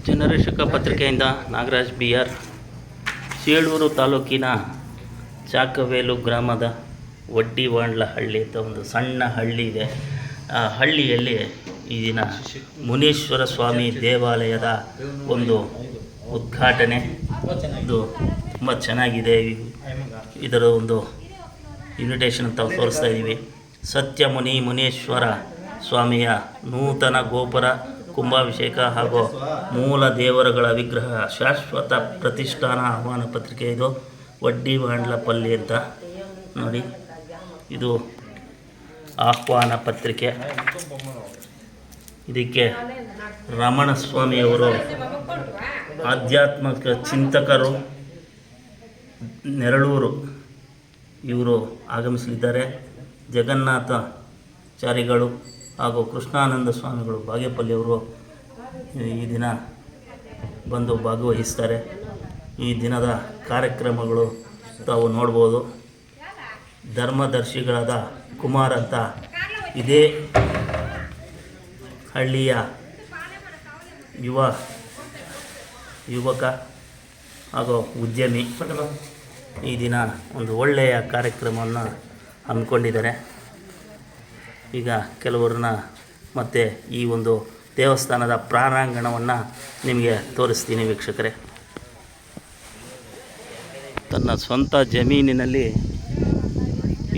ಜನರಕ್ಷಕ ಪತ್ರಿಕೆಯಿಂದ Nagaraj BR. Chelur ತಾಲೂಕಿನ ಚಾಕವೇಲು ಗ್ರಾಮದ ವಡ್ಡಿವಾಂಡ್ಲ ಹಳ್ಳಿ ಅಂತ ಒಂದು ಸಣ್ಣ ಹಳ್ಳಿ ಇದೆ. ಆ ಹಳ್ಳಿಯಲ್ಲಿ ಈ ದಿನ ಮುನೀಶ್ವರ ಸ್ವಾಮಿ ದೇವಾಲಯದ ಒಂದು ಉದ್ಘಾಟನೆ. ಇದು ತುಂಬ ಚೆನ್ನಾಗಿದೆ. ಇದರ ಒಂದು ಇನ್ವಿಟೇಷನ್ ಅಂತ ತೋರಿಸ್ತಾ ಇದ್ದೀವಿ. ಸತ್ಯಮುನಿ ಮುನೀಶ್ವರ ಸ್ವಾಮಿಯ ನೂತನ ಗೋಪುರ ಕುಂಭಾಭಿಷೇಕ ಹಾಗೂ ಮೂಲ ದೇವರುಗಳ ವಿಗ್ರಹ ಶಾಶ್ವತ ಪ್ರತಿಷ್ಠಾನ ಆಹ್ವಾನ ಪತ್ರಿಕೆ. ಇದು ವಡ್ಡಿವಾಂಡ್ಲಪಲ್ಲಿ ಅಂತ ನೋಡಿ, ಇದು ಆಹ್ವಾನ ಪತ್ರಿಕೆ. ಇದಕ್ಕೆ ರಮಣ ಸ್ವಾಮಿಯವರು ಆಧ್ಯಾತ್ಮಿಕ ಚಿಂತಕರು ನೆರಳೂರು ಇವರು ಆಗಮಿಸಲಿದ್ದಾರೆ. ಜಗನ್ನಾಥಾಚಾರಿಗಳು ಹಾಗೂ ಕೃಷ್ಣಾನಂದ ಸ್ವಾಮಿಗಳು ಬಾಗೇಪಲ್ಲಿಯವರು ಈ ದಿನ ಬಂದು ಭಾಗವಹಿಸ್ತಾರೆ. ಈ ದಿನದ ಕಾರ್ಯಕ್ರಮಗಳು ತಾವು ನೋಡ್ಬೋದು. ಧರ್ಮದರ್ಶಿಗಳಾದ ಕುಮಾರ್ ಅಂತ ಇದೇ ಹಳ್ಳಿಯ ಯುವಕ ಹಾಗೂ ಉದ್ಯಮಿ ಈ ದಿನ ಒಂದು ಒಳ್ಳೆಯ ಕಾರ್ಯಕ್ರಮವನ್ನು ಹಮ್ಮಿಕೊಂಡಿದ್ದಾರೆ. ಈಗ ಕೆಲವರನ್ನ ಮತ್ತು ಈ ಒಂದು ದೇವಸ್ಥಾನದ ಪ್ರಾಂಗಣವನ್ನು ನಿಮಗೆ ತೋರಿಸ್ತೀನಿ ವೀಕ್ಷಕರೇ. ತನ್ನ ಸ್ವಂತ ಜಮೀನಿನಲ್ಲಿ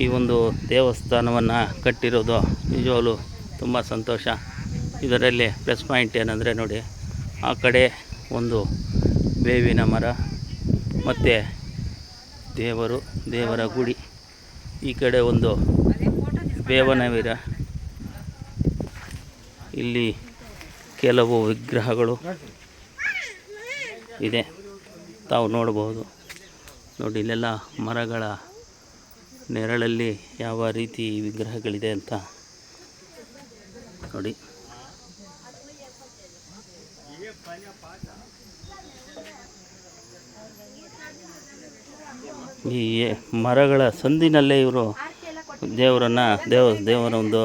ಈ ಒಂದು ದೇವಸ್ಥಾನವನ್ನು ಕಟ್ಟಿರೋದು ನಿಜವಾಗಲೂ ತುಂಬ ಸಂತೋಷ. ಇದರಲ್ಲಿ ಪ್ಲಸ್ ಪಾಯಿಂಟ್ ಏನಂದರೆ ನೋಡಿ, ಆ ಕಡೆ ಒಂದು ಬೇವಿನ ಮರ ಮತ್ತು ದೇವರ ಗುಡಿ, ಈ ಕಡೆ ಒಂದು ಬೇವನವೀರ, ಇಲ್ಲಿ ಕೆಲವು ವಿಗ್ರಹಗಳು ಇದೆ, ತಾವು ನೋಡಬಹುದು. ನೋಡಿ, ಇಲ್ಲೆಲ್ಲ ಮರಗಳ ನೆರಳಲ್ಲಿ ಯಾವ ರೀತಿ ವಿಗ್ರಹಗಳಿದೆ ಅಂತ ನೋಡಿ. ಈ ಮರಗಳ ಸಂದಿನಲ್ಲೇ ಇವರು ದೇವರ ಒಂದು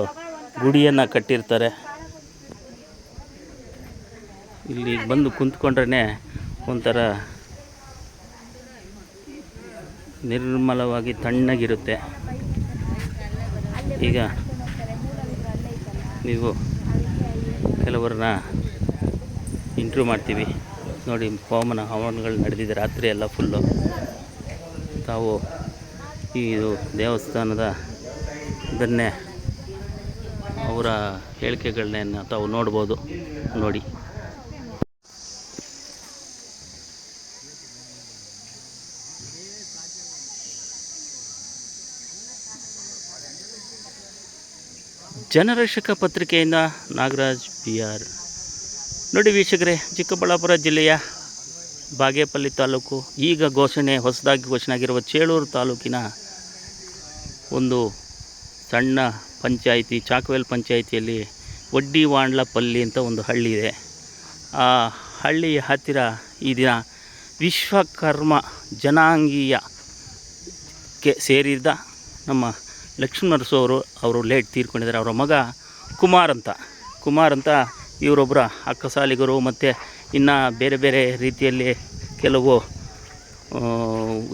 ಗುಡಿಯನ್ನು ಕಟ್ಟಿರ್ತಾರೆ. ಇಲ್ಲಿ ಬಂದು ಕುಂತ್ಕೊಂಡ್ರೆ ಒಂಥರ ನಿರ್ಮಲವಾಗಿ ತಣ್ಣಗಿರುತ್ತೆ. ಈಗ ನೀವು ಕೆಲವರನ್ನ ಇಂಟ್ರ್ಯೂ ಮಾಡ್ತೀವಿ ನೋಡಿ. ಹವನಗಳು ನಡೆದಿದೆ ರಾತ್ರಿ ಎಲ್ಲ ಫುಲ್ಲು. ತಾವು ಈ ದೇವಸ್ಥಾನದ ಇದನ್ನೇ ಅವರ ಹೇಳಿಕೆಗಳನ್ನ ತಾವು ನೋಡ್ಬೋದು ನೋಡಿ. ಜನರಕ್ಷಕ ಪತ್ರಿಕೆಯಿಂದ ನಾಗರಾಜ್ BR. ನೋಡಿ ವೀಕ್ಷಕರೇ, ಚಿಕ್ಕಬಳ್ಳಾಪುರ ಜಿಲ್ಲೆಯ ಬಾಗೇಪಲ್ಲಿ ತಾಲೂಕು, ಈಗ ಹೊಸದಾಗಿ ಘೋಷಣೆ ಆಗಿರುವ ಚೇಳೂರು ತಾಲೂಕಿನ ಒಂದು ಸಣ್ಣ ಪಂಚಾಯಿತಿ, ಚಾಕವೇಲ್ ಪಂಚಾಯಿತಿಯಲ್ಲಿ ವಡ್ಡಿವಾಂಡ್ಲಪಲ್ಲಿ ಅಂತ ಒಂದು ಹಳ್ಳಿ ಇದೆ. ಆ ಹಳ್ಳಿಯ ಹತ್ತಿರ ಈ ದಿನ ವಿಶ್ವಕರ್ಮ ಜನಾಂಗೀಯಕ್ಕೆ ಸೇರಿದ ನಮ್ಮ ಲಕ್ಷ್ಮಣರಸು ಅವರು ಲೇಟ್ ತೀರ್ಕೊಂಡಿದ್ದಾರೆ. ಅವರ ಮಗ ಕುಮಾರ್ ಅಂತ ಇವರೊಬ್ಬರ ಅಕ್ಕಸಾಲಿಗರು ಮತ್ತು ಇನ್ನು ಬೇರೆ ಬೇರೆ ರೀತಿಯಲ್ಲಿ ಕೆಲವು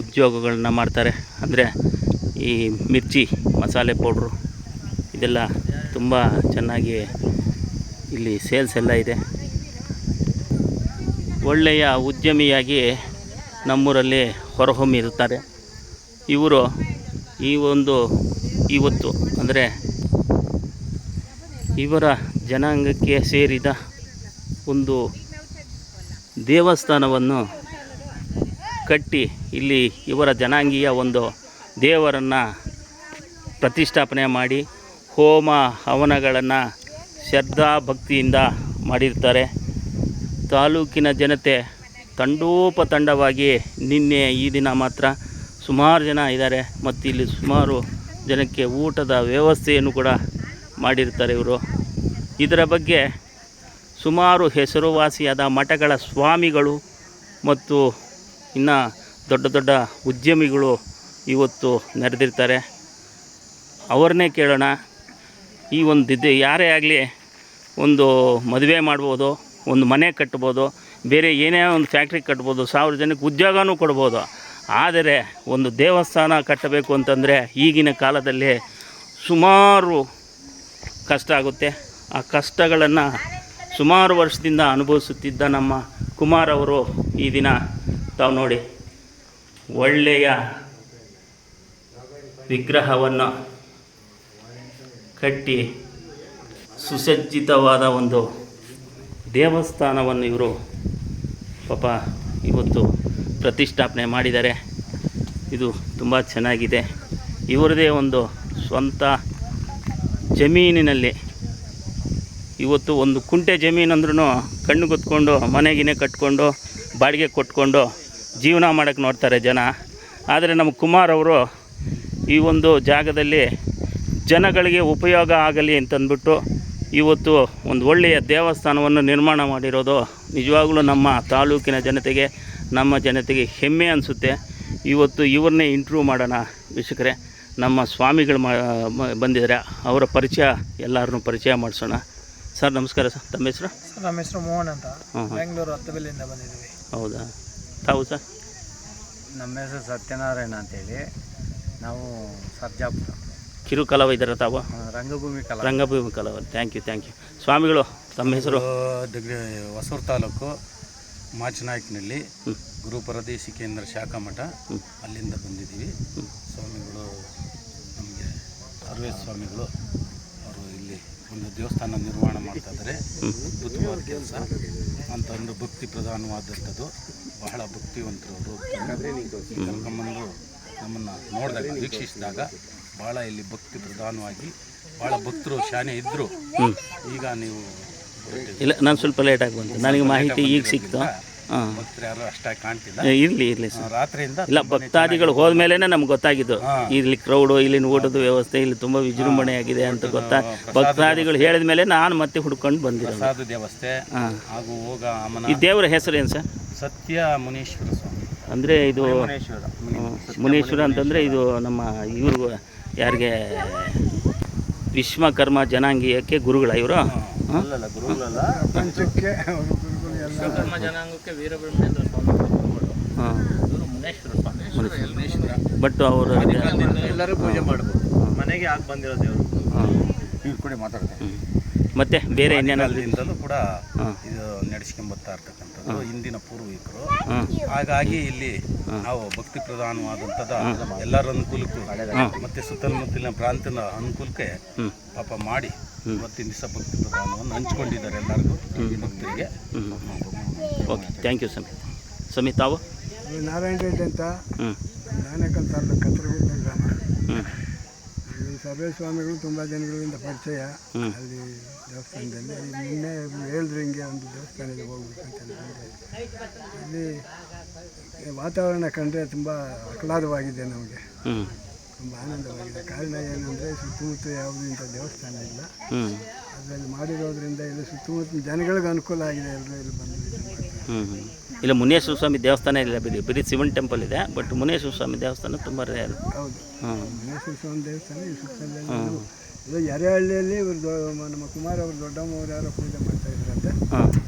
ಉದ್ಯೋಗಗಳನ್ನ ಮಾಡ್ತಾರೆ. ಅಂದರೆ ಈ ಮಿರ್ಚಿ ಮಸಾಲೆ ಪೌಡ್ರು ಇದೆಲ್ಲ ತುಂಬ ಚೆನ್ನಾಗಿ ಇಲ್ಲಿ ಸೇಲ್ಸ್ ಎಲ್ಲ ಇದೆ. ಒಳ್ಳೆಯ ಉದ್ಯಮಿಯಾಗಿ ನಮ್ಮೂರಲ್ಲಿ ಹೊರಹೊಮ್ಮಿರುತ್ತಾರೆ ಇವರು. ಇವತ್ತು ಅಂದರೆ ಇವರ ಜನಾಂಗಕ್ಕೆ ಸೇರಿದ ಒಂದು ದೇವಸ್ಥಾನವನ್ನು ಕಟ್ಟಿ ಇಲ್ಲಿ ಇವರ ಜನಾಂಗೀಯ ಒಂದು ದೇವರನ್ನು ಪ್ರತಿಷ್ಠಾಪನೆ ಮಾಡಿ ಹೋಮ ಹವನಗಳನ್ನು ಶ್ರದ್ಧಾ ಭಕ್ತಿಯಿಂದ ಮಾಡಿರ್ತಾರೆ. ತಾಲೂಕಿನ ಜನತೆ ತಂಡೋಪತಂಡವಾಗಿ ನಿನ್ನೆ ಈ ದಿನ ಮಾತ್ರ ಸುಮಾರು ಜನ ಇದ್ದಾರೆ. ಮತ್ತು ಇಲ್ಲಿ ಸುಮಾರು ಜನಕ್ಕೆ ಊಟದ ವ್ಯವಸ್ಥೆಯನ್ನು ಕೂಡ ಮಾಡಿರ್ತಾರೆ ಇವರು. ಇದರ ಬಗ್ಗೆ ಸುಮಾರು ಹೆಸರುವಾಸಿಯಾದ ಮಠಗಳ ಸ್ವಾಮಿಗಳು ಮತ್ತು ಇನ್ನು ದೊಡ್ಡ ದೊಡ್ಡ ಉದ್ಯಮಿಗಳು ಇವತ್ತು ನೆರೆದಿರ್ತಾರೆ. ಅವ್ರನ್ನೇ ಕೇಳೋಣ. ಈ ಒಂದು ಯಾರೇ ಆಗಲಿ ಒಂದು ಮದುವೆ ಮಾಡ್ಬೋದು, ಒಂದು ಮನೆ ಕಟ್ಬೋದು, ಬೇರೆ ಏನೇ ಒಂದು ಫ್ಯಾಕ್ಟ್ರಿ ಕಟ್ಬೋದು, 1000 ಜನಕ್ಕೆ ಉದ್ಯೋಗನೂ ಕೊಡ್ಬೋದು. ಆದರೆ ಒಂದು ದೇವಸ್ಥಾನ ಕಟ್ಟಬೇಕು ಅಂತಂದರೆ ಈಗಿನ ಕಾಲದಲ್ಲಿ ಸುಮಾರು ಕಷ್ಟ ಆಗುತ್ತೆ. ಆ ಕಷ್ಟಗಳನ್ನು ಸುಮಾರು ವರ್ಷದಿಂದ ಅನುಭವಿಸುತ್ತಿದ್ದ ನಮ್ಮ ಕುಮಾರ್ ಅವರು ಈ ದಿನ ತಾವು ನೋಡಿ ಒಳ್ಳೆಯ ವಿಗ್ರಹವನ್ನು ಕಟ್ಟಿ ಸುಸಜ್ಜಿತವಾದ ಒಂದು ದೇವಸ್ಥಾನವನ್ನು ಇವರು ಪಾಪ ಇವತ್ತು ಪ್ರತಿಷ್ಠಾಪನೆ ಮಾಡಿದ್ದಾರೆ. ಇದು ತುಂಬ ಚೆನ್ನಾಗಿದೆ. ಇವರದೇ ಒಂದು ಸ್ವಂತ ಜಮೀನಿನಲ್ಲಿ ಇವತ್ತು ಒಂದು ಕುಂಟೆ ಜಮೀನು ಅಂದ್ರೂ ಕಣ್ಣು ಗೊತ್ಕೊಂಡು ಮನೆಗಿನೇ ಕಟ್ಕೊಂಡು ಬಾಡಿಗೆ ಕೊಟ್ಕೊಂಡು ಜೀವನ ಮಾಡೋಕ್ಕೆ ನೋಡ್ತಾರೆ ಜನ. ಆದರೆ ನಮ್ಮ ಕುಮಾರ್ ಅವರು ಈ ಒಂದು ಜಾಗದಲ್ಲಿ ಜನಗಳಿಗೆ ಉಪಯೋಗ ಆಗಲಿ ಅಂತಂದ್ಬಿಟ್ಟು ಇವತ್ತು ಒಂದು ಒಳ್ಳೆಯ ದೇವಸ್ಥಾನವನ್ನು ನಿರ್ಮಾಣ ಮಾಡಿರೋದು ನಿಜವಾಗಲೂ ನಮ್ಮ ತಾಲೂಕಿನ ಜನತೆಗೆ, ನಮ್ಮ ಜನತೆಗೆ ಹೆಮ್ಮೆ ಅನಿಸುತ್ತೆ. ಇವತ್ತು ಇವ್ರನ್ನೇ ಇಂಟ್ರ್ಯೂ ಮಾಡೋಣ ವೀಕ್ಷಕರೇ. ನಮ್ಮ ಸ್ವಾಮಿಗಳು ಬಂದಿದ್ದಾರೆ, ಅವರ ಪರಿಚಯ ಎಲ್ಲರನ್ನೂ ಪರಿಚಯ ಮಾಡಿಸೋಣ. ಸರ್ ನಮಸ್ಕಾರ ಸರ್, ತಮ್ಮ ಹೆಸರು? ಸರ್ ನಮ್ಮ ಹೆಸರು ಮೋಹನ್ ಅಂತ, ಬೆಂಗಳೂರು ಹತ್ತಬೆಲ್ಲಿಂದ ಬಂದಿದ್ದೀವಿ. ಹೌದಾ, ತಾವು ಸರ್? ನಮ್ಮ ಹೆಸರು ಸತ್ಯನಾರಾಯಣ ಅಂತೇಳಿ, ನಾವು ಸರ್ಜಾಪುರ. ಕಿರು ಕಲಾವಿದರ ತಾವು? ರಂಗಭೂಮಿ ಕಲಾವಿದರು. Thank you. ಸ್ವಾಮಿಗಳು ತಮ್ಮ ಹೆಸರು? ಹೊಸೂರು ತಾಲೂಕು ಮಾಚನಾಯಕನಲ್ಲಿ ಗುರುಪರದೇಶಿ ಕೇಂದ್ರ ಶಾಖಾ ಮಠ, ಅಲ್ಲಿಂದ ಬಂದಿದ್ದೀವಿ. ಸ್ವಾಮಿಗಳು ನಮಗೆ ಸರ್ವೇಶ್ ಸ್ವಾಮಿಗಳು ಅವರು ಇಲ್ಲಿ ಒಂದು ದೇವಸ್ಥಾನ ನಿರ್ಮಾಣ ಮಾಡ್ತಾ ಇದ್ದಾರೆ. ಅದ್ಭುತವಾದ ಕೆಲಸ ಅಂತಂದು ಭಕ್ತಿ ಪ್ರಧಾನವಾದಂಥದ್ದು. ಬಹಳ ಭಕ್ತಿವಂತರು ಅವರು. ಕರ್ಕೊಂಬಂದು ನಮ್ಮನ್ನು ನೋಡಿದಾಗ, ವೀಕ್ಷಿಸಿದಾಗ ಭಾಳ ಇಲ್ಲಿ ಭಕ್ತಿ ಪ್ರಧಾನವಾಗಿ ಭಾಳ ಭಕ್ತರು ಶಾನೆ ಇದ್ದರು. ಈಗ ನೀವು ಇಲ್ಲ, ನಾನು ಸ್ವಲ್ಪ ಲೇಟಾಗಿ ಬಂತು, ನನಗೆ ಮಾಹಿತಿ ಈಗ ಸಿಕ್ತು. ಭಕ್ತರು ಯಾರು ಅಷ್ಟಾಗಿ ಕಾಣ್ತಿಲ್ಲ. ಇರಲಿ ಸರ್, ರಾತ್ರಿಯಿಂದ ಇಲ್ಲ ಭಕ್ತಾದಿಗಳು ಹೋದ್ಮೇಲೆ ನಮ್ಗೆ ಗೊತ್ತಾಗಿದ್ದು ಇಲ್ಲಿ ಕ್ರೌಡು, ಇಲ್ಲಿನ ಊಟದ ವ್ಯವಸ್ಥೆ ಇಲ್ಲಿ ತುಂಬ ವಿಜೃಂಭಣೆಯಾಗಿದೆ ಅಂತ ಭಕ್ತಾದಿಗಳು ಹೇಳಿದ ಮೇಲೆ ನಾನು ಮತ್ತೆ ಹುಡ್ಕೊಂಡು ಬಂದಿರೋ ಪ್ರಸಾದ ವ್ಯವಸ್ಥೆ ಹಾಗೂ ಹೋಗ ಈ ದೇವರ ಹೆಸರು ಏನು ಸರ್? ಸತ್ಯ ಮುನೀಶ್ವರ ಸ್ವಾಮಿ. ಅಂದರೆ ಇದು ಮುನೀಶ್ವರ ಅಂತಂದರೆ ಇದು ನಮ್ಮ ಇವರು ಯಾರಿಗೆ ವಿಶ್ವಕರ್ಮ ಜನಾಂಗೀಯಕ್ಕೆ ಗುರುಗಳ ಇವರು? ವಿಶ್ವಕರ್ಮ ಜನಾಂಗಕ್ಕೆ ವೀರಬ್ರಹ್ಮೇಂದ್ರ ಸ್ವಾಮಿ ಮುನೇಶ್ವರ. ಬಟ್ ಅವರು ಎಲ್ಲರೂ ಪೂಜೆ ಮಾಡ್ಬೋದು, ಮನೆಗೆ ಆಗಿ ಬಂದಿರೋ ದೇವರು. ಇವ್ರು ಕೂಡ ಮಾತಾಡ್ತಾರೆ. ಮತ್ತೆ ಬೇರೆ ಇನ್ನೇನಲ್ಲಿಂದಲೂ ಕೂಡ ಇದು ನಡೆಸ್ಕೊಂಬತ್ತಾ ಇರ್ತಕ್ಕಂಥದ್ದು ಹಿಂದಿನ ಪೂರ್ವಿಕರು. ಹಾಗಾಗಿ ಇಲ್ಲಿ ನಾವು ಭಕ್ತಿ ಪ್ರಧಾನವಾದಂಥದ್ದು ಎಲ್ಲರ ಅನುಕೂಲಕ್ಕೂ ಮತ್ತೆ ಸುತ್ತಮುತ್ತಲಿನ ಪ್ರಾಂತ್ಯದ ಅನುಕೂಲಕ್ಕೆ ಪಾಪ ಮಾಡಿ ಇವತ್ತಿನ ದಿವಸ ಭಕ್ತಿ ಪ್ರಧಾನವನ್ನು ಹಂಚ್ಕೊಂಡಿದ್ದಾರೆ ಎಲ್ಲರಿಗೂ ಭಕ್ತರಿಗೆ. ಓಕೆ, ಥ್ಯಾಂಕ್ ಯು ಸಮಿ. ತಾವು? ನಾರಾಯಣ ರೆಡ್ಡಿ ಅಂತ, ನಾನೇಕಲ್ ತಾಲೂಕು ಕತ್ರಗುಡ್ಡ ಗ್ರಾಮ. ಸರ್ವೇಶ್ ಸ್ವಾಮಿಗಳು ತುಂಬ ಜನಗಳಿಂದ ಪರಿಚಯ ಅಲ್ಲಿ ದೇವಸ್ಥಾನದಲ್ಲಿ. ನಿನ್ನೆ ಹೇಳಿದ್ರು ಹಿಂಗೆ ಒಂದು ದೇವಸ್ಥಾನಕ್ಕೆ ಹೋಗ್ಬೇಕಂತ ಇಲ್ಲಿ ವಾತಾವರಣ ಕಂಡ್ರೆ ತುಂಬ ಆಹ್ಲಾದವಾಗಿದೆ ನಮಗೆ, ತುಂಬ ಆನಂದವಾಗಿದೆ. ಕಾರಣ ಏನಂದರೆ ಸುತ್ತಮುತ್ತ ಯಾವುದೂ ಇಂಥ ದೇವಸ್ಥಾನ ಇಲ್ಲ. ಅದರಲ್ಲಿ ಮಾಡಿರೋದ್ರಿಂದ ಇಲ್ಲಿ ಸುತ್ತಮುತ್ತ ಜನಗಳಿಗೆ ಅನುಕೂಲ ಆಗಿದೆ. ಎಲ್ಲರೂ ಇಲ್ಲಿ ಬಂದು ಇಲ್ಲ ಮುನೇಶ್ವರ ಸ್ವಾಮಿ ದೇವಸ್ಥಾನ ಇಲ್ಲ, ಬರೀ ಶಿವನ್ ಟೆಂಪಲ್ ಇದೆ. ಬಟ್ ಮುನೇಶ್ವರ ಸ್ವಾಮಿ ದೇವಸ್ಥಾನ ತುಂಬ ರೇರ್. ಹೌದು, ಮುನೇಶ್ವರ ಸ್ವಾಮಿ ದೇವಸ್ಥಾನ ಈ ಸುತ್ತದಲ್ಲಿ ಇದು ಎರೆಹಳ್ಳಿಯಲ್ಲಿ ಇವರು ನಮ್ಮ ಕುಮಾರ್ ಅವರು ದೊಡ್ಡಮ್ಮವ್ರು ಯಾರೋ ಪೂಜೆ ಮಾಡ್ತಾ ಇದ್ರಂತೆ.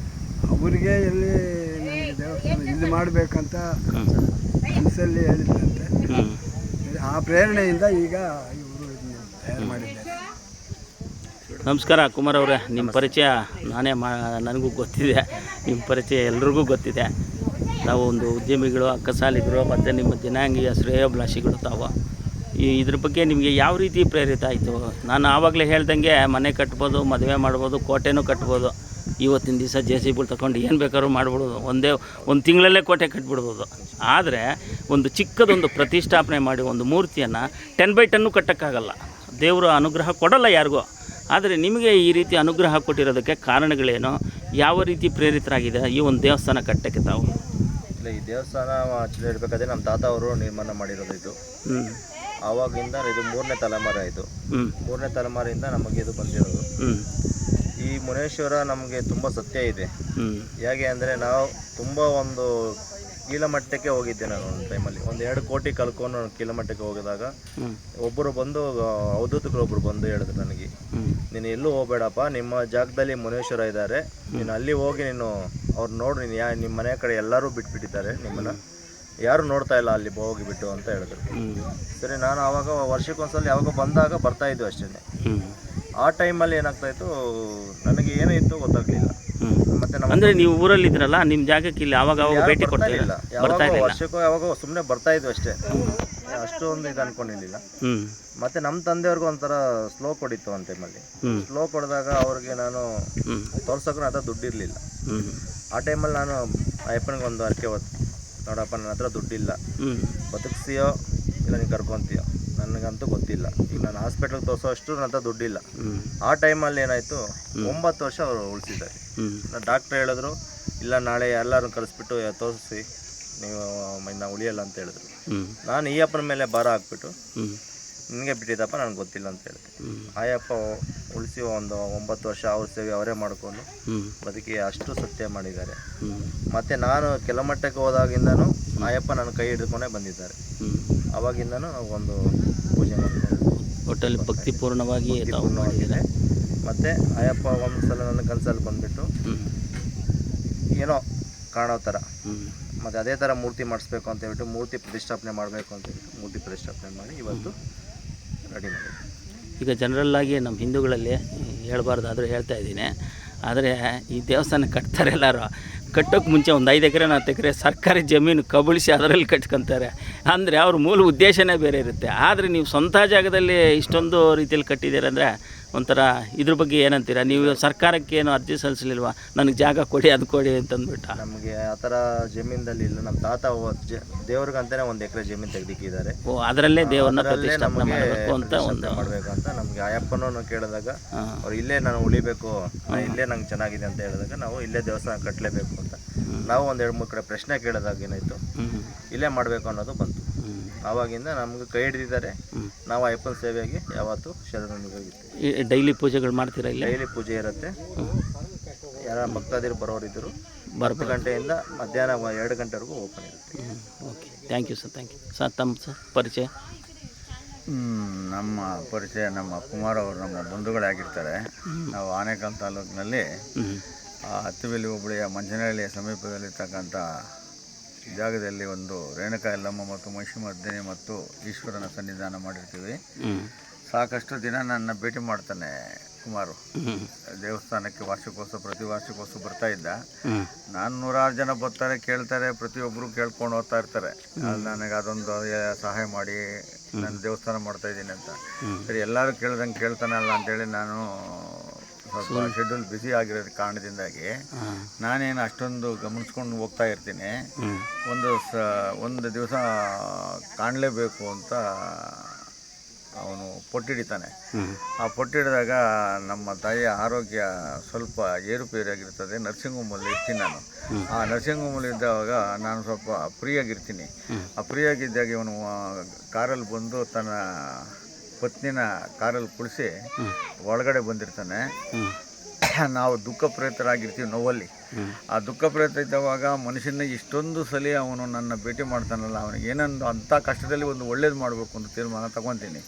ಅವರಿಗೆ ಎಲ್ಲಿ ನನಗೆ ದೇವಸ್ಥಾನ ಇಲ್ಲಿ ಮಾಡಬೇಕಂತ ಮನಸ್ಸಲ್ಲಿ ಹೇಳಿದ್ರಂತೆ. ಆ ಪ್ರೇರಣೆಯಿಂದ ಈಗ ಇವರು ತಯಾರು ಮಾಡಿದ್ದಾರೆ. ನಮಸ್ಕಾರ ಕುಮಾರ್ ಅವರೇ, ನಿಮ್ಮ ಪರಿಚಯ ನನಗೂ ಗೊತ್ತಿದೆ, ನಿಮ್ಮ ಪರಿಚಯ ಎಲ್ರಿಗೂ ಗೊತ್ತಿದೆ. ತಾವು ಒಂದು ಉದ್ಯಮಿಗಳು, ಅಕ್ಕಸಾಲಿಗರು ಮತ್ತು ನಿಮ್ಮ ಜನಾಂಗೀಯ ಶ್ರೇಯೋಭಿಲಾಷಿಗಳು ತಾವು. ಇದ್ರ ಬಗ್ಗೆ ನಿಮಗೆ ಯಾವ ರೀತಿ ಪ್ರೇರಿತ ಆಯಿತು? ನಾನು ಆವಾಗಲೇ ಹೇಳ್ದಂಗೆ ಮನೆ ಕಟ್ಬೋದು, ಮದುವೆ ಮಾಡ್ಬೋದು, ಕೋಟೆನೂ ಕಟ್ಬೋದು. ಇವತ್ತಿನ ದಿವಸ JCB ತಗೊಂಡು ಏನು ಬೇಕಾದ್ರೂ ಮಾಡ್ಬಿಡೋದು, ಒಂದು ತಿಂಗಳಲ್ಲೇ ಕೋಟೆ ಕಟ್ಬಿಡ್ಬೋದು. ಆದರೆ ಒಂದು ಚಿಕ್ಕದೊಂದು ಪ್ರತಿಷ್ಠಾಪನೆ ಮಾಡಿ ಒಂದು ಮೂರ್ತಿಯನ್ನು 10x10 ಕಟ್ಟೋಕ್ಕಾಗಲ್ಲ, ದೇವರ ಅನುಗ್ರಹ ಕೊಡಲ್ಲ ಯಾರಿಗೂ. ಆದರೆ ನಿಮಗೆ ಈ ರೀತಿ ಅನುಗ್ರಹ ಕೊಟ್ಟಿರೋದಕ್ಕೆ ಕಾರಣಗಳೇನು? ಯಾವ ರೀತಿ ಪ್ರೇರಿತರಾಗಿದೆ ಈ ಒಂದು ದೇವಸ್ಥಾನ ಕಟ್ಟಕ್ಕೆ ತಾವು? ಇಲ್ಲ, ಈ ದೇವಸ್ಥಾನ ಆಕ್ಚುಲಿ ಇರಬೇಕಾದ್ರೆ ನಮ್ಮ ತಾತ ಅವರು ನಿರ್ಮಾಣ ಮಾಡಿರೋದು ಇದು. ಆವಾಗಿಂದ ಇದು 3ನೇ ತಲೆಮಾರು ಇದು. 3ನೇ ತಲೆಮಾರಿಂದ ನಮಗೆ ಇದು ಬಂದಿರೋದು. ಈ ಮುನೇಶ್ವರ ನಮಗೆ ತುಂಬ ಸತ್ಯ ಇದೆ. ಹೇಗೆ ಅಂದರೆ ನಾವು ತುಂಬ ಒಂದು ಕೀಳಮಟ್ಟಕ್ಕೆ ಹೋಗಿದ್ದೆ ನಾನು ಒಂದು ಟೈಮಲ್ಲಿ. 1-2 ಕೋಟಿ ಕಳ್ಕೊಂಡು ಕೀಳಮಟ್ಟಕ್ಕೆ ಹೋಗಿದಾಗ ಒಬ್ಬರು ಬಂದು ಅವಧೂತಗಳು ಒಬ್ಬರು ಬಂದು ಹೇಳಿದ್ರು ನನಗೆ, ನೀನು ಎಲ್ಲೂ ಹೋಗಬೇಡಪ್ಪ, ನಿಮ್ಮ ಜಾಗದಲ್ಲಿ ಮುನೇಶ್ವರ ಇದ್ದಾರೆ, ನೀನು ಅಲ್ಲಿ ಹೋಗಿ ನೀನು ಅವ್ರು ನೋಡಿ, ನೀನು ನಿಮ್ಮ ಮನೆ ಕಡೆ ಎಲ್ಲರೂ ಬಿಟ್ಬಿಟ್ಟಿದ್ದಾರೆ, ನಿಮ್ಮನ್ನು ಯಾರು ನೋಡ್ತಾ ಇಲ್ಲ ಅಲ್ಲಿ ಹೋಗಿಬಿಟ್ಟು ಅಂತ ಹೇಳಿದ್ರು. ಸರಿ, ನಾನು ಆವಾಗ ವರ್ಷಕ್ಕೊಂದ್ಸಲ ಯಾವಾಗ ಬಂದಾಗ ಬರ್ತಾಯಿದ್ವು ಅಷ್ಟೇ. ಆ ಟೈಮಲ್ಲಿ ಏನಾಗ್ತಾಯಿತ್ತು, ನನಗೆ ಏನೂ ಇತ್ತು ಗೊತ್ತಾಗಲಿಲ್ಲ. ಮತ್ತೆ ಅಂದರೆ ನೀವು ಊರಲ್ಲಿ ಇದ್ರಲ್ಲ, ನಿಮ್ಮ ಜಾಗಕ್ಕೆ ಇಲ್ಲಿ ಆವಾಗ ಭೇಟಿ ಕೊಡ್ತಿರಲಿಲ್ಲ, ಯಾವಾಗ ವರ್ಷಕ್ಕೂ ಯಾವಾಗ ಸುಮ್ಮನೆ ಬರ್ತಾಯಿದ್ವು ಅಷ್ಟೇ, ಅಷ್ಟೊಂದು ಇದು ಅನ್ಕೊಂಡಿರಲಿಲ್ಲ. ಮತ್ತು ನಮ್ಮ ತಂದೆಯವ್ರಿಗೂ ಒಂಥರ ಸ್ಲೋ ಕೊಡಿತ್ತು ಒಂದು ಟೈಮಲ್ಲಿ. ಸ್ಲೋ ಕೊಡಿದಾಗ ಅವ್ರಿಗೆ ನಾನು ತೋರ್ಸೋಕ್ಕೂ ಅದು ದುಡ್ಡಿರಲಿಲ್ಲ. ಆ ಟೈಮಲ್ಲಿ ನಾನು ಅಯ್ಯಪ್ಪನಿಗೆ ಒಂದು ಅರ್ಕೆ ಹೊತ್ತು, ನೋಡಪ್ಪ ನನ್ನ ಹತ್ರ ದುಡ್ಡಿಲ್ಲ, ಬದುಕಿಸಿಯೋ ಇಲ್ಲ ನೀನು ಕರ್ಕೊತೀಯೋ ನನಗಂತೂ ಗೊತ್ತಿಲ್ಲ, ಈಗ ನಾನು ಹಾಸ್ಪಿಟ್ಲಿಗೆ ತೋರಿಸೋ ಅಷ್ಟು ನನ್ನ ಹತ್ರ ದುಡ್ಡಿಲ್ಲ. ಆ ಟೈಮಲ್ಲಿ ಏನಾಯಿತು, 9 ವರ್ಷ ಅವರು ಉಳಿಸಿದ್ದಾರೆ. ಡಾಕ್ಟ್ರ್ ಹೇಳಿದ್ರು, ಇಲ್ಲ ನಾಳೆ ಎಲ್ಲರೂ ಕಳಿಸ್ಬಿಟ್ಟು ತೋರಿಸಿ, ನೀವು ನಾವು ಉಳಿಯಲ್ಲ ಅಂತ ಹೇಳಿದ್ರು. ನಾನು ಈ ಅಪ್ಪನ ಮೇಲೆ ಭಾರ ಹಾಕ್ಬಿಟ್ಟು, ನಿನಗೆ ಬಿಟ್ಟಿದ್ದಪ್ಪ ನನಗೆ ಗೊತ್ತಿಲ್ಲ ಅಂತ ಹೇಳಿದೆ. ಆಯಪ್ಪ ಉಳಿಸಿ ಒಂದು 9 ವರ್ಷ ಅವ್ರ ಸೇವೆ ಅವರೇ ಮಾಡಿಕೊಂಡು ಬದುಕಿ ಅಷ್ಟು ಸತ್ಯ ಮಾಡಿದ್ದಾರೆ. ಮತ್ತು ನಾನು ಕೆಳಮಟ್ಟಕ್ಕೆ ಹೋದಾಗಿಂದನೂ ಆಯಪ್ಪ ನನ್ನ ಕೈ ಹಿಡ್ಕೊಂಡೇ ಬಂದಿದ್ದಾರೆ. ಆವಾಗಿಂದನೂ ನಾವು ಒಂದು ಪೂಜೆ ಮಾಡ್ಕೊಂಡು ಒಟ್ಟಲ್ಲಿ ಭಕ್ತಿಪೂರ್ಣವಾಗಿ ಮಾಡಿದ್ದಾರೆ. ಮತ್ತು ಆಯಪ್ಪ ಒಂದು ಸಲ ನನ್ನ ಕನಸಲ್ಲಿ ಬಂದುಬಿಟ್ಟು ಏನೋ ಕಾಣೋ ಥರ, ಮತ್ತು ಅದೇ ಥರ ಮೂರ್ತಿ ಮಾಡಿಸ್ಬೇಕು ಅಂತ ಹೇಳ್ಬಿಟ್ಟು ಮೂರ್ತಿ ಪ್ರತಿಷ್ಠಾಪನೆ ಮಾಡಬೇಕು ಅಂತ ಹೇಳ್ಬಿಟ್ಟು ಮೂರ್ತಿ ಪ್ರತಿಷ್ಠಾಪನೆ ಮಾಡಿ ಇವತ್ತು ರೆಡಿ ಮಾಡಿದ್ವಿ. ಈಗ ಜನರಲ್ಲಾಗಿ ನಮ್ಮ ಹಿಂದೂಗಳಲ್ಲಿ ಹೇಳ್ಬಾರ್ದಾದರೂ ಹೇಳ್ತಾ ಇದ್ದೀನಿ, ಆದರೆ ಈ ದೇವಸ್ಥಾನ ಕಟ್ತಾರೆ ಎಲ್ಲರೂ, ಕಟ್ಟೋಕ್ಕೆ ಮುಂಚೆ ಒಂದು 5 ಎಕರೆ 10 ಎಕರೆ ಸರ್ಕಾರಿ ಜಮೀನು ಕಬಳಿಸಿ ಅದರಲ್ಲಿ ಕಟ್ಕೊತಾರೆ. ಅಂದರೆ ಅವ್ರ ಮೂಲ ಉದ್ದೇಶನೇ ಬೇರೆ ಇರುತ್ತೆ. ಆದರೆ ನೀವು ಸ್ವಂತ ಜಾಗದಲ್ಲಿ ಇಷ್ಟೊಂದು ರೀತಿಯಲ್ಲಿ ಕಟ್ಟಿದ್ದೀರ ಅಂದರೆ ಒಂಥರ ಇದ್ರ ಬಗ್ಗೆ ಏನಂತೀರಾ ನೀವು? ಸರ್ಕಾರಕ್ಕೆ ಏನು ಅರ್ಜಿ ಸಲ್ಲಿಸಲಿಲ್ವಾ, ನನಗೆ ಜಾಗ ಕೊಡಿ ಅದು ಕೊಡಿ ಅಂತಂದ್ಬಿಟ್ಟು? ನಮಗೆ ಆ ಥರ ಜಮೀನಲ್ಲಿ ಇಲ್ಲ. ನಮ್ಮ ತಾತ ದೇವ್ರಿಗಂತಲೇ 1 ಎಕರೆ ಜಮೀನು ತೆಗೆದಿಕ್ಕಿದ್ದಾರೆ. ಓ, ಅದರಲ್ಲೇ ದೇವ್ರನ್ನ ಪ್ರತಿಷ್ಠಾಪನೆ ಮಾಡಬೇಕು ಅಂತ ಮಾಡಬೇಕು ಅಂತ ನಮಗೆ ಆಯಪ್ಪನೂ ಕೇಳಿದಾಗ ಅವ್ರು ಇಲ್ಲೇ ನಾನು ಉಳಿಬೇಕು, ಇಲ್ಲೇ ನಂಗೆ ಚೆನ್ನಾಗಿದೆ ಅಂತ ಹೇಳಿದಾಗ ನಾವು ಇಲ್ಲೇ ದೇವಸ್ಥಾನ ಕಟ್ಟಲೇಬೇಕು ಅಂತ ನಾವು 1-2-3 ಕಡೆ ಪ್ರಶ್ನೆ ಕೇಳಿದಾಗ ಏನಾಯಿತು, ಇಲ್ಲೇ ಮಾಡಬೇಕು ಅನ್ನೋದು ಬಂತು. ಆವಾಗಿಂದ ನಮ್ಗೆ ಕೈ ಹಿಡಿದಿದ್ದಾರೆ. ನಾವು ಅಯ್ಯಪ್ಪನ ಸೇವೆಯಾಗಿ ಯಾವತ್ತೂ ಶರಣನಿಗೋಗಿರ್ತೀವಿ. ಡೈಲಿ ಪೂಜೆಗಳು ಮಾಡ್ತೀರಾ? ಇಲ್ಲ, ಡೈಲಿ ಪೂಜೆ ಇರುತ್ತೆ. ಯಾರ ಭಕ್ತಾದಿರು ಬರೋರಿದ್ದರು 10 ಗಂಟೆಯಿಂದ ಮಧ್ಯಾಹ್ನ 2 ಗಂಟೆವರೆಗೂ ಓಪನ್ ಇರುತ್ತೆ. Okay, thank you sir. Thank you sir. ತಮ್ಮ ಪರಿಚಯ? ನಮ್ಮ ಪರಿಚಯ ನಮ್ಮ ಕುಮಾರ್ ಅವರು ನಮ್ಮ ಬಂಧುಗಳಾಗಿರ್ತಾರೆ. ನಾವು ಆನೇಕಲ್ ತಾಲೂಕಿನಲ್ಲಿ ಹತ್ತಿಬೆಲೆ ಹೋಬಳಿಯ ಮಂಚನಹಳ್ಳಿಯ ಸಮೀಪದಲ್ಲಿರ್ತಕ್ಕಂಥ ಜಾಗದಲ್ಲಿ ಒಂದು ರೇಣುಕಾ ಯಲ್ಲಮ್ಮ ಮತ್ತು ಮಹಿಷಮರ್ದಿನಿ ಮತ್ತು ಈಶ್ವರನ ಸನ್ನಿಧಾನ ಮಾಡಿರ್ತೀವಿ. ಸಾಕಷ್ಟು ದಿನ ನನ್ನ ಭೇಟಿ ಮಾಡ್ತಾನೆ ಕುಮಾರು. ದೇವಸ್ಥಾನಕ್ಕೆ ಪ್ರತಿ ವಾರ್ಷಿಕೋತ್ಸವ ಬರ್ತಾ ಇದ್ದ. ನಾನು 100 ಜನ ಬರ್ತಾರೆ, ಕೇಳ್ತಾರೆ, ಪ್ರತಿಯೊಬ್ಬರು ಕೇಳ್ಕೊಂಡು ಹೋಗ್ತಾ ಇರ್ತಾರೆ. ನನಗೆ ಅದೊಂದು ಸಹಾಯ ಮಾಡಿ, ನಾನು ದೇವಸ್ಥಾನ ಮಾಡ್ತಾ ಇದ್ದೀನಿ ಅಂತ. ಸರಿ, ಎಲ್ಲರೂ ಕೇಳ್ದಂಗೆ ಕೇಳ್ತಾನಲ್ಲ ಅಂತೇಳಿ ನಾನು ಸ್ವಲ್ಪ ಶೆಡ್ಯೂಲ್ ಬ್ಯುಸಿ ಆಗಿರೋದು ಕಾರಣದಿಂದಾಗಿ ನಾನೇನು ಅಷ್ಟೊಂದು ಗಮನಿಸ್ಕೊಂಡು ಹೋಗ್ತಾ ಇರ್ತೀನಿ. ಒಂದು ದಿವಸ ಕಾಣಲೇಬೇಕು ಅಂತ ಅವನು ಪೊಟ್ಟಿಡಿತಾನೆ. ಆ ಪೊಟ್ಟಿಡಿದಾಗ ನಮ್ಮ ತಾಯಿಯ ಆರೋಗ್ಯ ಸ್ವಲ್ಪ ಏರುಪೇರಾಗಿರ್ತದೆ. ನರ್ಸಿಂಗ್ ಹೋಮಲ್ಲಿ ಇರ್ತೀನಿ ನಾನು. ಆ ನರ್ಸಿಂಗ್ ಹೋಮಲ್ಲಿ ಇದ್ದಾಗ ನಾನು ಸ್ವಲ್ಪ ಫ್ರೀಯಾಗಿರ್ತೀನಿ. ಆ ಫ್ರೀಯಾಗಿದ್ದಾಗ ಇವನು ಕಾರಲ್ಲಿ ಬಂದು ತನ್ನ ಪತ್ನಿನ ಕಾರಲ್ಲಿ ಕುಳಿಸಿ ಒಳಗಡೆ ಬಂದಿರ್ತಾನೆ. ನಾವು ದುಃಖ ಪ್ರೇತರಾಗಿರ್ತೀವಿ ನೋವಲ್ಲಿ. ಆ ದುಃಖ ಪ್ರೇತ ಇದ್ದವಾಗ ಮನುಷ್ಯನ ಇಷ್ಟೊಂದು ಸಲ ಅವನು ನನ್ನ ಭೇಟಿ ಮಾಡ್ತಾನಲ್ಲ, ಅವನಿಗೆ ಏನೊಂದು ಅಂಥ ಕಷ್ಟದಲ್ಲಿ ಒಂದು ಒಳ್ಳೇದು ಮಾಡಬೇಕು ಅಂತ ತೀರ್ಮಾನ ತಗೊತೀನಿ.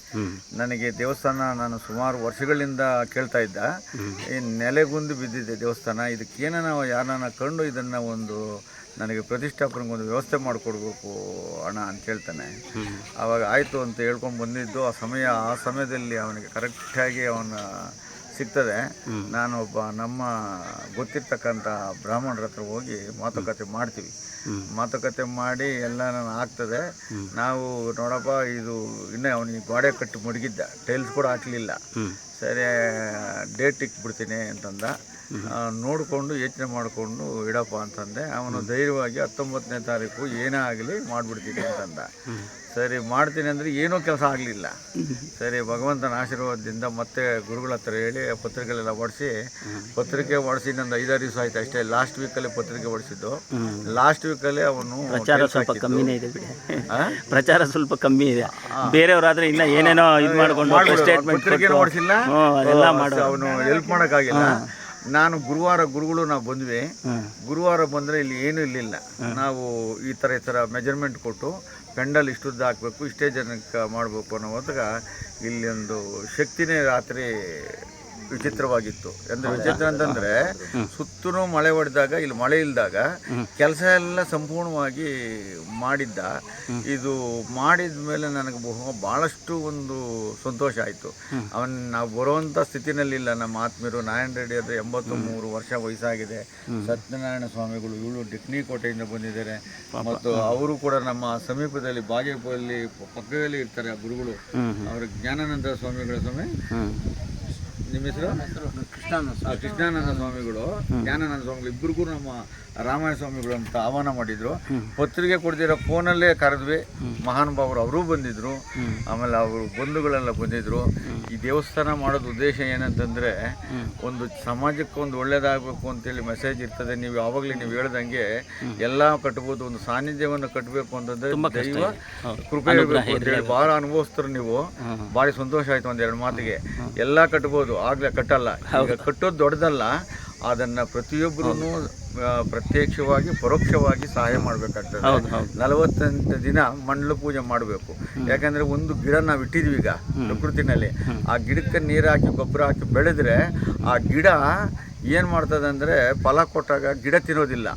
ನನಗೆ ದೇವಸ್ಥಾನ ನಾನು ಸುಮಾರು ವರ್ಷಗಳಿಂದ ಕೇಳ್ತಾ ಇದ್ದ. ಈ ನೆಲೆಗುಂದು ಬಿದ್ದಿದೆ ದೇವಸ್ಥಾನ, ಇದಕ್ಕೇನ ನಾವು ಯಾರನ್ನ ಕಂಡು ಇದನ್ನು ಒಂದು ನನಗೆ ಪ್ರತಿಷ್ಠಾಪನೆಗೆ ಒಂದು ವ್ಯವಸ್ಥೆ ಮಾಡಿಕೊಡ್ಬೇಕು ಅಣ್ಣ ಅಂತ ಹೇಳ್ತಾನೆ. ಆವಾಗ ಆಯಿತು ಅಂತ ಹೇಳ್ಕೊಂಡು ಬಂದಿದ್ದು. ಆ ಸಮಯದಲ್ಲಿ ಅವನಿಗೆ ಕರೆಕ್ಟಾಗಿ ಅವನ ಸಿಗ್ತದೆ. ನಾನು ಒಬ್ಬ ನಮ್ಮ ಗೊತ್ತಿರ್ತಕ್ಕಂಥ ಬ್ರಾಹ್ಮಣರ ಹತ್ರ ಹೋಗಿ ಮಾತುಕತೆ ಮಾಡ್ತೀವಿ. ಮಾತುಕತೆ ಮಾಡಿ ಎಲ್ಲ ನಾನು ಆಗ್ತದೆ. ನಾವು ನೋಡಪ್ಪ, ಇದು ಇನ್ನೇ ಅವನಿಗೆ ಗೋಡೆ ಕಟ್ಟಿ ಮಡಗಿದ್ದ, ಟೈಲ್ಸ್ ಕೂಡ ಹಾಕಲಿಲ್ಲ. ಸರಿ, ಡೇಟ್ ಇಕ್ಬಿಡ್ತೀನಿ ಅಂತಂದ. ನೋಡಿಕೊಂಡು ಯೋಚನೆ ಮಾಡಿಕೊಂಡು ಇಡಪ್ಪ ಅಂತಂದೆ. ಅವನು ಧೈರ್ಯವಾಗಿ 19ನೇ ತಾರೀಕು ಏನೇ ಆಗಲಿ ಮಾಡಿಬಿಡ್ತೀನಿ ಅಂತಂದ. ಸರಿ, ಮಾಡ್ತೀನಿ ಅಂದರೆ ಏನೂ ಕೆಲಸ ಆಗಲಿಲ್ಲ. ಸರಿ, ಭಗವಂತನ ಆಶೀರ್ವಾದದಿಂದ ಮತ್ತೆ ಗುರುಗಳ ಹತ್ರ ಹೇಳಿ ಪತ್ರಿಕೆಲೆಲ್ಲ ಪತ್ರಿಕೆ ಹೊಡಿಸಿ ನಂದು 5-6 ದಿವಸ ಆಯ್ತು ಅಷ್ಟೇ. ಲಾಸ್ಟ್ ವೀಕಲ್ಲಿ ಪತ್ರಿಕೆ ಹೊಡಿಸಿದ್ದು. ಲಾಸ್ಟ್ ವೀಕಲ್ಲಿ ಅವನು ಪ್ರಚಾರ ಸ್ವಲ್ಪ ಕಮ್ಮಿನೇ ಇದೆ ಬಿಡಿ. ಪ್ರಚಾರ ಸ್ವಲ್ಪ ಕಮ್ಮಿ ಇದೆ. ಬೇರೆಯವರಾದ್ರೆ ಇಲ್ಲ ಏನೇನೋ ಇದು ಮಾಡಿಕೊಂಡು ಸ್ಟೇಟ್ಮೆಂಟ್ ಪತ್ರಿಕೆ ಹೊಡಿಸಿಲ್ಲ, ಅವನು ಹೆಲ್ಪ್ ಮಾಡೋಕ್ಕಾಗಿಲ್ಲ. ನಾನು ಗುರುಗಳು ನಾವು ಬಂದ್ವಿ. ಗುರುವಾರ ಬಂದರೆ ಇಲ್ಲಿ ಏನೂ ಇರಲಿಲ್ಲ. ನಾವು ಈ ಥರ ಮೆಜರ್ಮೆಂಟ್ ಕೊಟ್ಟು ಪೆಂಡಲ್ ಇಷ್ಟುದ್ದ ಹಾಕಬೇಕು, ಇಷ್ಟೇ ಜನಕ್ಕೆ ಮಾಡಬೇಕು ಅನ್ನೋ ಹೊತ್ತಿಗೆ ಇಲ್ಲಿ ಒಂದು ಶಕ್ತಿನೇ ರಾತ್ರಿ ವಿಚಿತ್ರವಾಗಿತ್ತು. ಅಂದರೆ ವಿಚಿತ್ರ ಅಂತಂದರೆ ಸುತ್ತಲೂ ಮಳೆ ಹೊಡೆದಾಗ ಇಲ್ಲಿ ಮಳೆ ಇಲ್ದಾಗ ಕೆಲಸ ಎಲ್ಲ ಸಂಪೂರ್ಣವಾಗಿ ಮಾಡಿದ್ದ. ಇದು ಮಾಡಿದ ಮೇಲೆ ನನಗೆ ಭಾಳಷ್ಟು ಒಂದು ಸಂತೋಷ ಆಯಿತು. ನಾವು ಬರುವಂಥ ಸ್ಥಿತಿನಲ್ಲಿಲ್ಲ. ನಮ್ಮ ಆತ್ಮೀಯರು ನಾರಾಯಣ ರೆಡ್ಡಿ ಅದು 83 ವರ್ಷ ವಯಸ್ಸಾಗಿದೆ. ಸತ್ಯನಾರಾಯಣ ಸ್ವಾಮಿಗಳು ಇವಳು ಡಿಕ್ನಿಕೋಟೆಯಿಂದ ಬಂದಿದ್ದಾರೆ ಮತ್ತು ಅವರು ಕೂಡ ನಮ್ಮ ಸಮೀಪದಲ್ಲಿ ಬಾಗೇಪಲ್ಲಿ ಪಕ್ಕದಲ್ಲಿ ಇರ್ತಾರೆ ಆ ಗುರುಗಳು. ಅವರ ಜ್ಞಾನಾನಂದ ಸ್ವಾಮಿಗಳ ಸ್ವಾಮಿ, ನಿಮ್ಮ ಹೆಸರು ಕೃಷ್ಣಾನಂದ ಸ್ವಾಮಿಗಳು, ಜ್ಞಾನಾನಂದ ಸ್ವಾಮಿಗಳು ಇಬ್ಬರಿಗೂ ನಮ್ಮ ರಾಮಾಯಣ ಸ್ವಾಮಿಗಳು ಅಂತ ಆಹ್ವಾನ ಮಾಡಿದ್ರು. ಪತ್ರಿಕೆ ಕೊಡ್ದಿರೋ ಫೋನಲ್ಲೇ ಕರೆದ್ವಿ. ಮಹಾನುಭಾವರು ಅವರೂ ಬಂದಿದ್ರು, ಆಮೇಲೆ ಅವರು ಬಂಧುಗಳೆಲ್ಲ ಬಂದಿದ್ರು. ಈ ದೇವಸ್ಥಾನ ಮಾಡೋದು ಉದ್ದೇಶ ಏನಂತಂದರೆ ಒಂದು ಸಮಾಜಕ್ಕೆ ಒಂದು ಒಳ್ಳೇದಾಗಬೇಕು ಅಂತೇಳಿ ಮೆಸೇಜ್ ಇರ್ತದೆ. ನೀವು ಯಾವಾಗಲೂ ನೀವು ಹೇಳ್ದಂಗೆ ಎಲ್ಲ ಕಟ್ಬೋದು, ಒಂದು ಸಾನ್ನಿಧ್ಯವನ್ನು ಕಟ್ಟಬೇಕು ಅಂತಂದರೆ ದೈವ ಕೃಪೆ ಅಂತೇಳಿ ಭಾಳ ಅನುಭವಿಸ್ತಾರೆ ನೀವು. ಭಾರಿ ಸಂತೋಷ ಆಯಿತು. ಒಂದೆರಡು ಮಾತಿಗೆ ಎಲ್ಲ ಕಟ್ಬೋದು, ಆಗಲೇ ಕಟ್ಟಲ್ಲ. ಈಗ ಕಟ್ಟೋದು ದೊಡ್ಡದಲ್ಲ, ಅದನ್ನು ಪ್ರತಿಯೊಬ್ಬರೂ ಪ್ರತ್ಯಕ್ಷವಾಗಿ ಪರೋಕ್ಷವಾಗಿ ಸಹಾಯ ಮಾಡಬೇಕಾಗ್ತದೆ. 48 ದಿನ ಮಂಡಲ ಪೂಜೆ ಮಾಡಬೇಕು. ಯಾಕಂದರೆ ಒಂದು ಗಿಡ ನಾವು ಇಟ್ಟಿದ್ವಿ ಈಗ ಪ್ರಕೃತಿನಲ್ಲಿ, ಆ ಗಿಡಕ್ಕೆ ನೀರು ಹಾಕಿ ಗೊಬ್ಬರ ಹಾಕಿ ಬೆಳೆದ್ರೆ ಆ ಗಿಡ ಏನು ಮಾಡ್ತದೆ ಅಂದರೆ ಫಲ ಕೊಟ್ಟಾಗ ಗಿಡ ತಿನ್ನೋದಿಲ್ಲ.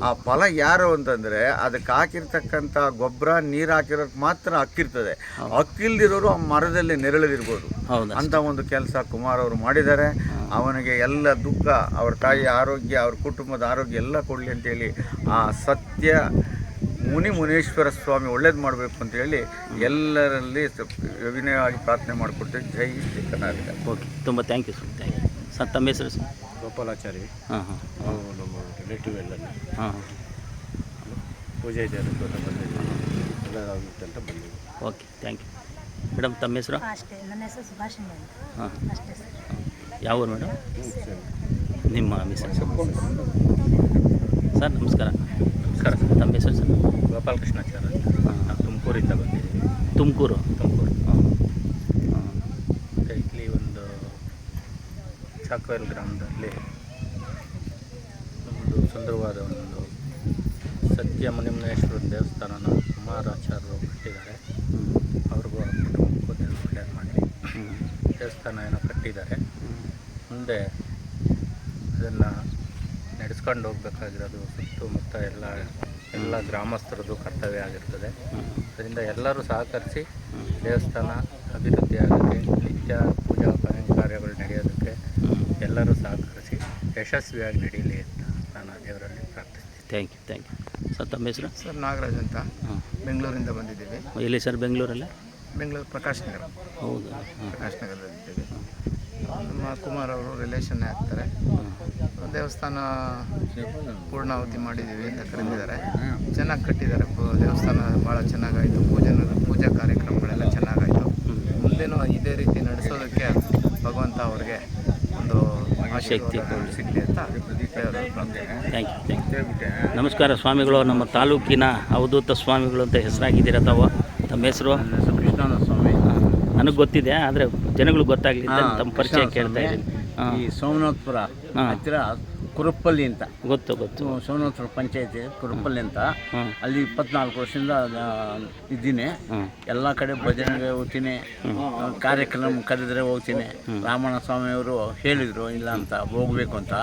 ಆ ಫಲ ಯಾರು ಅಂತಂದರೆ ಅದಕ್ಕೆ ಹಾಕಿರ್ತಕ್ಕಂಥ ಗೊಬ್ಬರ ನೀರು ಹಾಕಿರೋಕ್ಕೆ ಮಾತ್ರ ಹಕ್ಕಿರ್ತದೆ. ಹಕ್ಕಿಲ್ದಿರೋರು ಆ ಮರದಲ್ಲಿ ನೆರಳಿದಿರ್ಬೋದು. ಅಂತ ಒಂದು ಕೆಲಸ ಕುಮಾರ್ ಅವರು ಮಾಡಿದ್ದಾರೆ. ಅವನಿಗೆ ಎಲ್ಲ ದುಃಖ, ಅವ್ರ ತಾಯಿ ಆರೋಗ್ಯ, ಅವ್ರ ಕುಟುಂಬದ ಆರೋಗ್ಯ ಎಲ್ಲ ಕೊಡಲಿ ಅಂತೇಳಿ ಆ ಸತ್ಯ ಮುನೀಶ್ವರ ಸ್ವಾಮಿ ಒಳ್ಳೇದು ಮಾಡಬೇಕು ಅಂತೇಳಿ ಎಲ್ಲರಲ್ಲಿ ವಿನಯವಾಗಿ ಪ್ರಾರ್ಥನೆ ಮಾಡಿಕೊಡ್ತೇವೆ. ಜೈ ಶ್ರೀ ಕರ್ನಾಟಕ. ಓಕೆ, ತುಂಬ thank you sir. Thank you sir. ತಮ್ಮ ಹೆಸರು ಸರ್? ಗೋಪಾಲಾಚಾರಿ. ನಾವು ನಮ್ಮ ರಿಲೇಟಿವ್ ಎಲ್ಲ ಪೂಜೆ ಇದೆ ಅಂತ ಬಂದಿದ್ದೀವಿ, ಅಂತ ಬಂದಿದ್ದೀವಿ. Okay, thank you madam. ತಮ್ಮ ಹೆಸರು? ಅಷ್ಟೇ, ನನ್ನ ಹೆಸರು ಸುಭಾಷಿಣಿ ಅಂತ. ಅಷ್ಟೇ ಸರ್. ಯಾವ ಊರು ಮೇಡಮ್? ನಿಮ್ಮ ಮಿಸಸ್? ಸರ್ ನಮಸ್ಕಾರ. ನಮಸ್ಕಾರ ಸರ್. ತಮ್ಮ ಹೆಸರು ಸರ್? ಗೋಪಾಲಕೃಷ್ಣಾಚಾರ್ಯ. ನಾವು ತುಮಕೂರಿಂದ ಬಂದಿದ್ದೀವಿ. ತುಮಕೂರು? ಮತ್ತು ಇಲ್ಲಿ ಒಂದು ಚಾಕ್ವೇಲ್ ಗ್ರಾಮದಲ್ಲಿ ಒಂದು ಸುಂದರವಾದ ಒಂದು ಸತ್ಯ ಮುನಿಮನೇಶ್ವರ ದೇವಸ್ಥಾನನ ಕುಮಾರಾಚಾರ್ಯರು ಕಟ್ಟಿದ್ದಾರೆ. ಅವ್ರಿಗೂ ಕುಟುಂಬಕ್ಕೂ ದೇವರು ಒಳ್ಳೆಯದು ಮಾಡಲಿ. ದೇವಸ್ಥಾನ ಏನೋ ಕಟ್ಟಿದ್ದಾರೆ, ಮುಂದೆ ಅದನ್ನು ನಡೆಸ್ಕೊಂಡು ಹೋಗ್ಬೇಕಾಗಿರೋದು ಸುತ್ತಮುತ್ತ ಎಲ್ಲ ಗ್ರಾಮಸ್ಥರದ್ದು ಕರ್ತವ್ಯ ಆಗಿರ್ತದೆ. ಅದರಿಂದ ಎಲ್ಲರೂ ಸಹಕರಿಸಿ ದೇವಸ್ಥಾನ ಅಭಿವೃದ್ಧಿ ಆಗೋಕ್ಕೆ, ನಿತ್ಯ ಪೂಜಾ ಕಾರ್ಯಗಳು ನಡೆಯೋದಕ್ಕೆ ಎಲ್ಲರೂ ಸಹಕರಿಸಿ ಯಶಸ್ವಿಯಾಗಿ ನಡೀಲಿ ಅಂತ ನಾನು ದೇವರಲ್ಲಿ ಪ್ರಾರ್ಥಿಸ್ತೀನಿ. Thank you sir. ತಮ್ಮ ಹೆಸರು? ಸರ್ ನಾಗರಾಜ್ ಅಂತ, ಬೆಂಗಳೂರಿಂದ ಬಂದಿದ್ದೀವಿ. ಎಲ್ಲಿ ಸರ್ ಬೆಂಗಳೂರಲ್ಲ? ಬೆಂಗಳೂರು ಪ್ರಕಾಶ್ ನಗರ. ಹೌದಾ? ಪ್ರಕಾಶ್ ನಗರದಲ್ಲಿದ್ದೀವಿ. ನಮ್ಮ ಕುಮಾರ್ ಅವರು ರಿಲೇಷನ್ನೇ ಆಗ್ತಾರೆ. ದೇವಸ್ಥಾನ ಪೂರ್ಣಾಹುತಿ ಮಾಡಿದ್ದೀವಿ ಅಂತ ಕರೆದಿದ್ದಾರೆ. ಚೆನ್ನಾಗಿ ಕಟ್ಟಿದ್ದಾರೆ ದೇವಸ್ಥಾನ, ಭಾಳ ಚೆನ್ನಾಗಾಯಿತು. ಪೂಜಾ ಕಾರ್ಯಕ್ರಮಗಳೆಲ್ಲ ಚೆನ್ನಾಗಾಯಿತು. ಮುಂದೇನೂ ಇದೇ ರೀತಿ ನಡೆಸೋದಕ್ಕೆ ಭಗವಂತ ಅವ್ರಿಗೆ ಒಂದು ಶಕ್ತಿ ಸಿಗಲಿ ಅಂತ ಥ್ಯಾಂಕ್ ಯು. ನಮಸ್ಕಾರ ಸ್ವಾಮಿಗಳು. ನಮ್ಮ ತಾಲೂಕಿನ ಅವಧೂತ ಸ್ವಾಮಿಗಳು ಅಂತ ಹೆಸರಾಗಿದ್ದೀರ ತಾವು. ತಮ್ಮ ಹೆಸರು? ಕೃಷ್ಣಾನಂದ ಸ್ವಾಮಿ. ನನಗೆ ಗೊತ್ತಿದೆ, ಆದರೆ ಜನಗಳು ಗೊತ್ತಾಗಲಿಲ್ಲ. ತಮ್ಮ ಪರಿಚಯ ಕೇಳ್ತಾ ಇದ್ದೀನಿ. ಈ ಸೋಮನಾಥಪುರ ಹತ್ತಿರ ಕುರುಪ್ಪಲ್ಲಿ ಅಂತ ಗೊತ್ತು. ಸೋಮನಾಥಪುರ ಪಂಚಾಯತಿ ಕುರುಪ್ಪಲ್ಲಿ ಅಂತ. ಅಲ್ಲಿ 24 ವರ್ಷದಿಂದ ಇದ್ದೀನಿ. ಎಲ್ಲ ಕಡೆ ಭಜನೆಗೆ ಹೋಗ್ತೀನಿ, ಕಾರ್ಯಕ್ರಮ ಕರೆದ್ರೆ ಹೋಗ್ತೀನಿ. ರಾಮಣ್ಣ ಸ್ವಾಮಿಯವರು ಹೇಳಿದರು ಇಲ್ಲ ಅಂತ ಹೋಗ್ಬೇಕು ಅಂತ.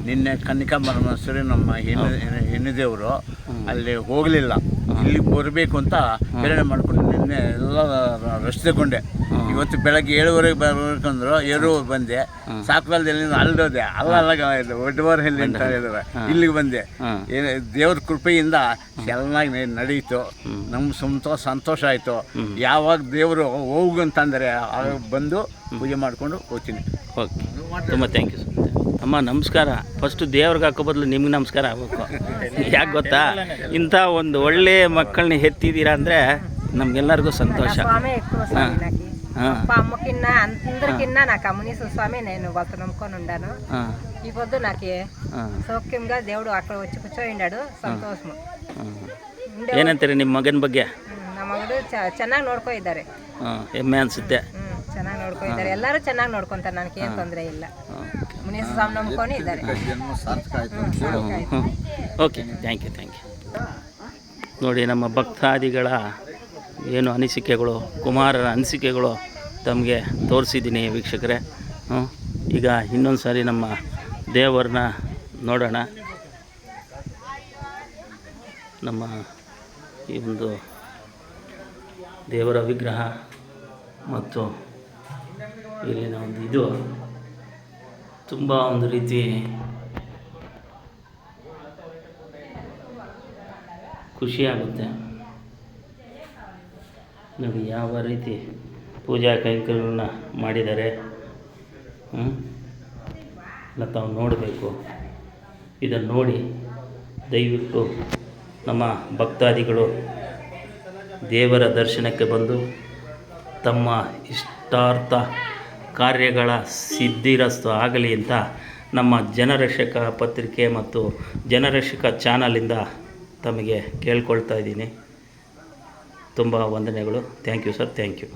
ನಿನ್ನೆ ಕನ್ನಿಕಾಂಬರಮೇಶ್ವರಿ ನಮ್ಮ ಹೆಣ್ಣುದೇವರು ಅಲ್ಲಿ ಹೋಗಲಿಲ್ಲ, ಇಲ್ಲಿಗೆ ಬರಬೇಕು ಅಂತ ಪ್ರೇರಣೆ ಮಾಡಿಕೊಂಡು ನಿನ್ನೆ ಎಲ್ಲ ರೆಸ್ಟ್ ತಗೊಂಡೆ. ಇವತ್ತು ಬೆಳಗ್ಗೆ 7:30 ಬರ್ಬೇಕಂದ್ರು 7 ಬಂದೆ. ಸಾಕುವಲ್ದಲ್ಲಿ ಅಲ್ಲೋದೆ, ಅಲ್ಲ ಒಡ್ಡವರ ಎಲ್ಲಿ ಅಂತ ಹೇಳಿದ್ರೆ ಇಲ್ಲಿಗೆ ಬಂದೆ. ದೇವ್ರ ಕೃಪೆಯಿಂದ ಚೆನ್ನಾಗಿ ನಡೀತು. ನಮ್ಗೆ ಸಂತೋಷ ಆಯಿತು. ಯಾವಾಗ ದೇವರು ಹೋಗಂತಂದರೆ ಆಗ ಬಂದು ಪೂಜೆ ಮಾಡಿಕೊಂಡು ಹೋಗ್ತೀನಿ. ಓಕೆ, ತುಂಬ ಥ್ಯಾಂಕ್ ಯು ಸರ್. ಅಮ್ಮ ನಮಸ್ಕಾರ. ಫಸ್ಟು ದೇವ್ರಿಗೆ ಹಾಕೋ ಬದಲು ನಿಮ್ಗೆ ನಮಸ್ಕಾರ ಆಗಬೇಕು. ಯಾಕೆ ಗೊತ್ತಾ, ಇಂಥ ಒಂದು ಒಳ್ಳೆಯ ಮಕ್ಕಳನ್ನ ಹೆತ್ತಿದ್ದೀರಾ ಅಂದರೆ నమగెల్లరిಗೂ సంతోష స్వామి ఎక్కువ స్వామి నాకు అప్ప అమ్మకిన్న అందరికిన్న నాకు అమ్మనీశ్వర స్వామి నేను వాళ్ళతో నమ్ముకొని ఉండాను. ఈ పొద్దు నాకు సౌఖ్యంగా దేవుడు అక్కడ వచ్చి కూర్చోయిండాడు. సంతోషము. ಏನಂತೀರಿ ನಿಮ್ಮ ಮಗನ ಬಗ್ಗೆ? ನಮ್ಮ ಮಗಳು ಚೆನ್ನಾಗಿ ನೋಡ್ಕೊ ಇದ್ದಾರೆ. ಹೆಮ್ಮೆ ಅನ್ಸುತ್ತೆ. ಚೆನ್ನಾಗಿ ನೋಡ್ಕೊ ಇದ್ದಾರೆ. ಎಲ್ಲರೂ ಚೆನ್ನಾಗಿ ನೋಡ್ಕೊಂತಾರೆ. ನನಗೆ ಏನು ತೊಂದರೆ ಇಲ್ಲ. ಮುನೀಸ್ ಸ್ವಾಮಿ ನಂಬ್ಕೊಂಡಿದ್ದಾರೆ. ಜನ್ಮ ಸಾರ್ಥಕ ಆಯಿತು. Okay, thank you. ನೋಡಿ, ನಮ್ಮ ಭಕ್ತಾದಿಗಳ ಏನು ಅನಿಸಿಕೆಗಳು, ಕುಮಾರರ ಅನಿಸಿಕೆಗಳು ತಮಗೆ ತೋರಿಸಿದ್ದೀನಿ ವೀಕ್ಷಕರೇ. ಈಗ ಇನ್ನೊಂದು ಸಾರಿ ನಮ್ಮ ದೇವರನ್ನ ನೋಡೋಣ. ನಮ್ಮ ಈ ಒಂದು ದೇವರ ವಿಗ್ರಹ ಮತ್ತು ಇಲ್ಲಿನ ಒಂದು ಇದು ತುಂಬ ಒಂದು ರೀತಿ ಖುಷಿಯಾಗುತ್ತೆ ನೋಡಿ, ಯಾವ ರೀತಿ ಪೂಜಾ ಕೈಂಕರ್ಯಗಳನ್ನ ಮಾಡಿದ್ದಾರೆ. ಎಲ್ಲ ತಾವು ನೋಡಬೇಕು. ಇದನ್ನು ನೋಡಿ ದಯವಿಟ್ಟು ನಮ್ಮ ಭಕ್ತಾದಿಗಳು ದೇವರ ದರ್ಶನಕ್ಕೆ ಬಂದು ತಮ್ಮ ಇಷ್ಟಾರ್ಥ ಕಾರ್ಯಗಳ ಸಿದ್ಧಿರಸ್ತು ಆಗಲಿ ಅಂತ ನಮ್ಮ ಜನರಕ್ಷಕ ಪತ್ರಿಕೆ ಮತ್ತು ಜನರಕ್ಷಕ ಚಾನಲಿಂದ ತಮಗೆ ಕೇಳ್ಕೊಳ್ತಾ ಇದ್ದೀನಿ. ತುಂಬ ವಂದನೆಗಳು. Thank you sir, thank you.